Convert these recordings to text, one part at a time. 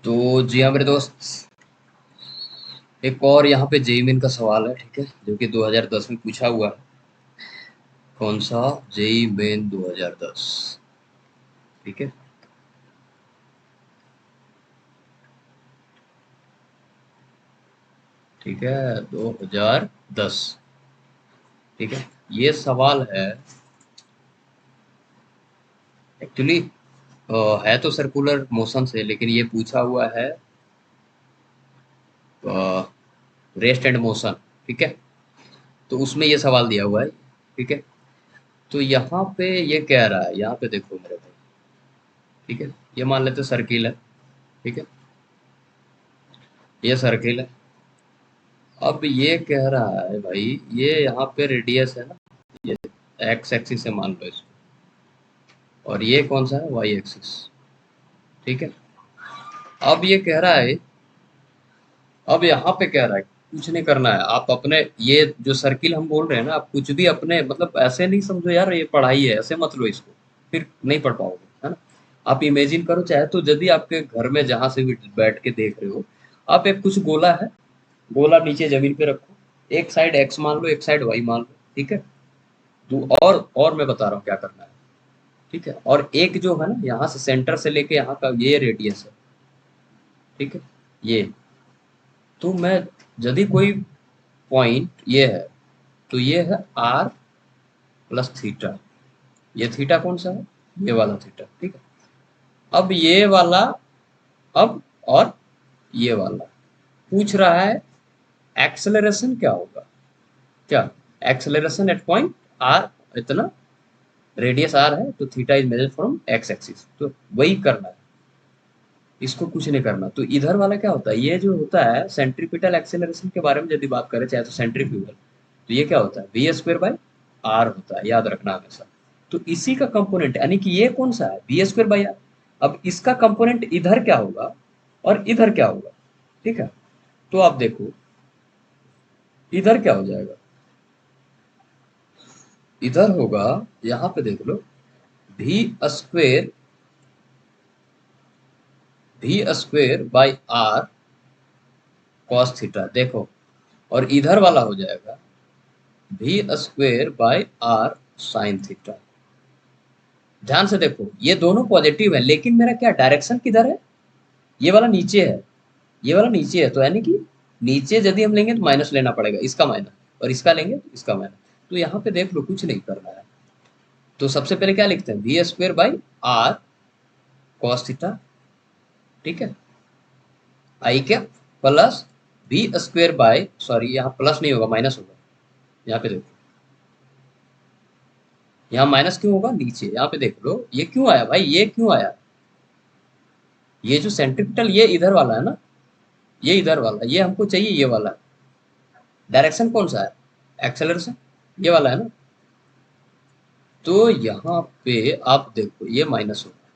तो जी हाँ मेरे दोस्त, एक और यहाँ पे जेई मेन का सवाल है, ठीक है, जो कि 2010 में पूछा हुआ है। कौन सा? JEE Main 2010। ठीक है। ठीक है, 2010। ठीक है। ये सवाल है एक्चुअली, है तो सर्कुलर मोशन से, लेकिन ये पूछा हुआ है रेस्ट एंड मोशन। ठीक है। तो उसमें ये सवाल दिया हुआ है। ठीक है। तो यहाँ पे ये कह रहा है, यहाँ पे देखो मेरे भाई। ठीक है। ये मान लेते सर्किल है। ठीक है। ये सर्किल है। अब ये कह रहा है भाई, ये यहाँ पे रेडियस है ना, ये एक्स एक्सिस से मान लो इसको, और ये कौन सा है? Y axis. ठीक है। अब ये कह रहा है, अब यहाँ पे कह रहा है कुछ नहीं करना है, आप अपने ये जो सर्किल हम बोल रहे हैं ना, आप कुछ भी अपने मतलब ऐसे नहीं समझो यार ये पढ़ाई है, ऐसे मत लो इसको, फिर नहीं पढ़ पाओगे, है ना। आप इमेजिन करो, चाहे तो यदि आपके घर में जहाँ से भी बैठ के देख रहे हो, आप एक कुछ गोला है, गोला नीचे जमीन पे रखो, एक साइड एक्स मान लो, एक साइड वाई मान लो। ठीक है। और मैं बता रहा हूँ क्या करना है। ठीक है। और एक जो है ना, यहाँ से सेंटर से लेके यहाँ का ये रेडियस है। ठीक है। ये, तो मैं, यदि कोई पॉइंट ये है, तो ये है आर प्लस थीटा। ये थीटा कौन सा है? ये वाला थीटा। ठीक है। अब ये वाला, अब और ये वाला पूछ रहा है एक्सेलरेशन क्या होगा। क्या? एक्सेलरेशन एट पॉइंट आर, इतना रेडियस आर है, तो theta is measure from x axis, तो वही करना है, इसको कुछ नहीं करना। तो इधर वाला क्या होता है, ये जो होता है सेंट्रीपिटल एक्सेलरेशन के बारे में यदि बात करें, चाहे तो सेंट्रीफ्यूगल, तो ये क्या होता है? वी स्क्वायर बाय आर होता है, याद रखना हमेशा। तो इसी का कंपोनेंट, यानी कि ये कौन सा है? V square by r. अब इसका कंपोनेंट इधर क्या होगा और इधर क्या होगा? ठीक है। तो आप देखो, इधर क्या हो जाएगा? इधर होगा, यहाँ पे देख लो, V square, V square by R cos theta, देखो। और इधर वाला हो जाएगा V square by R sine theta. ध्यान से देखो, ये दोनों पॉजिटिव है, लेकिन मेरा क्या डायरेक्शन किधर है? ये वाला नीचे है, ये वाला नीचे है, तो यानी कि नीचे यदि हम लेंगे तो माइनस लेना पड़ेगा, इसका माइनस, और इसका लेंगे तो इसका माइनस। तो यहाँ पे देख लो, कुछ नहीं करना है। तो सबसे पहले क्या लिखते हैं? V square by r cos theta. ठीक है। I cap plus v square by, sorry यहाँ प्लस नहीं होगा, माइनस होगा। यहाँ पे देखो, यहाँ माइनस क्यों होगा? नीचे यहाँ पे देख लो, ये क्यों आया भाई? ये क्यों आया? ये जो सेंट्रिपिटल, ये इधर वाला है ना, ये इधर वाला, ये हमको चाहिए ये वाला। डायरेक्शन कौन सा है? एक्सेलरेशन, ये वाला है ना। तो यहाँ पे आप देखो, ये माइनस होगा।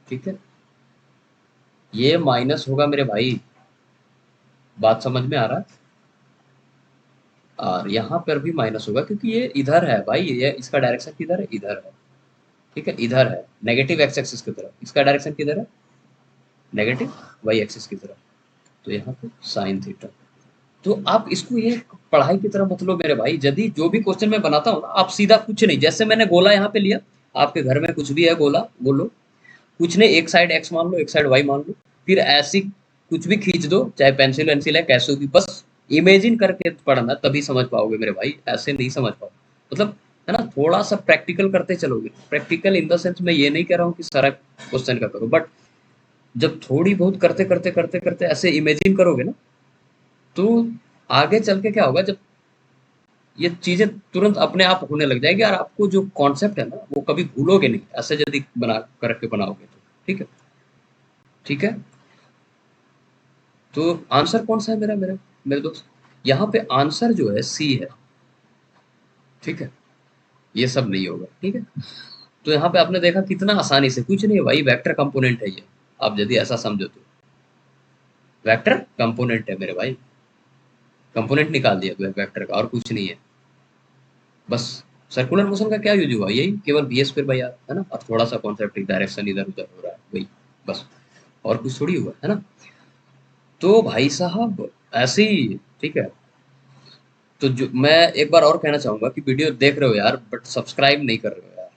ठीक है। ये माइनस होगा मेरे भाई, बात समझ में आ रहा है? और यहाँ पर भी माइनस होगा, क्योंकि ये इधर है भाई, ये इसका डायरेक्शन किधर है? इधर है। ठीक है, इधर है, नेगेटिव एक्स एक्सिस की तरफ। इसका डायरेक्शन किधर है? नेगेटिव वाई एक्सिस की तरफ। तो यहाँ पे साइन थीटा। तो आप इसको ये पढ़ाई की तरह मत लो मेरे भाई। यदि जो भी क्वेश्चन मैं बनाता हूँ ना, आप सीधा कुछ नहीं, जैसे मैंने गोला यहाँ पे लिया, आपके घर में कुछ भी है गोला, बोलो, कुछ नहीं, एक साइड एक्स मान लो, एक साइड वाई मान लो, फिर ऐसी कुछ भी खींच दो, चाहे पेंसिल वेंसिल है, कैसे भी, बस इमेजिन करके पढ़ना, तभी समझ पाओगे मेरे भाई, ऐसे नहीं समझ पाओ। मतलब, है ना, थोड़ा सा प्रैक्टिकल करते चलोगे। प्रैक्टिकल इन द सेंस, मैं ये नहीं कह रहा हूँ कि सारा क्वेश्चन का करो, बट जब थोड़ी बहुत करते करते करते करते ऐसे इमेजिन करोगे ना, तो आगे चल के क्या होगा, जब ये चीजें तुरंत अपने आप होने लग जाएगी, और आपको जो कॉन्सेप्ट है ना, वो कभी भूलोगे नहीं, ऐसे यदि बना करके बनाओगे तो। ठीक है। ठीक है। तो आंसर कौन सा है मेरा मेरा मेरे दोस्त? यहाँ पे आंसर जो है सी है। ठीक है। ये सब नहीं होगा। ठीक है। तो यहाँ पे आपने देखा कितना आसानी से, कुछ नहीं है भाई, वेक्टर कंपोनेंट है ये, आप यदि ऐसा समझो तो। वेक्टर कंपोनेंट है मेरे भाई, कंपोनेंट निकाल दिया तो वेक्टर का, और कुछ नहीं है। बस सर्कुलर मोशन का क्या यूज हुआ? यही केवल बी स्क्वायर बाई आर, है ना, और थोड़ा सा कॉन्सेप्ट डायरेक्शन इधर उधर हो रहा है, वही, बस। और कुछ थोड़ी हुआ है ना। तो भाई साहब ऐसे ही, ठीक है। तो जो मैं एक बार और कहना चाहूंगा कि वीडियो देख रहे हो यार, बट सब्सक्राइब नहीं कर रहे हो यार,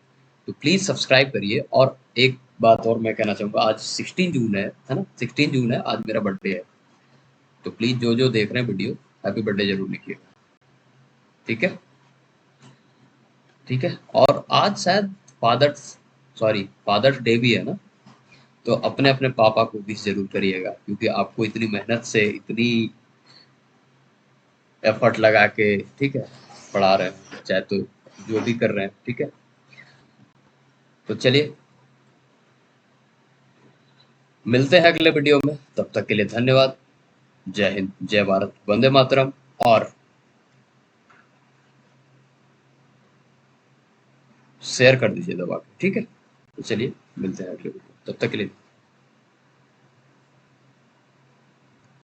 तो प्लीज सब्सक्राइब करिए। और एक बात और मैं कहना चाहूंगा, आज 16 जून है ना, 16 जून है, आज मेरा बर्थडे है। तो प्लीज जो जो देख रहे हैं वीडियो, हैप्पी बर्थडे जरूर लिखिएगा। ठीक है, ठीक है। और आज शायद फादर्स फादर्स डे भी है ना। तो अपने अपने पापा को विश जरूर करिएगा, क्योंकि आपको इतनी मेहनत से, इतनी एफर्ट लगा के, ठीक है, पढ़ा रहे हैं, चाहे तो जो भी कर रहे हैं, ठीक है। तो चलिए, मिलते हैं अगले वीडियो में, तब तक के लिए धन्यवाद। जय हिंद, जय भारत, वंदे मातरम। और शेयर कर दीजिए दबा के, ठीक है। तो चलिए, मिलते हैं अगले वीडियो, तब तक के लिए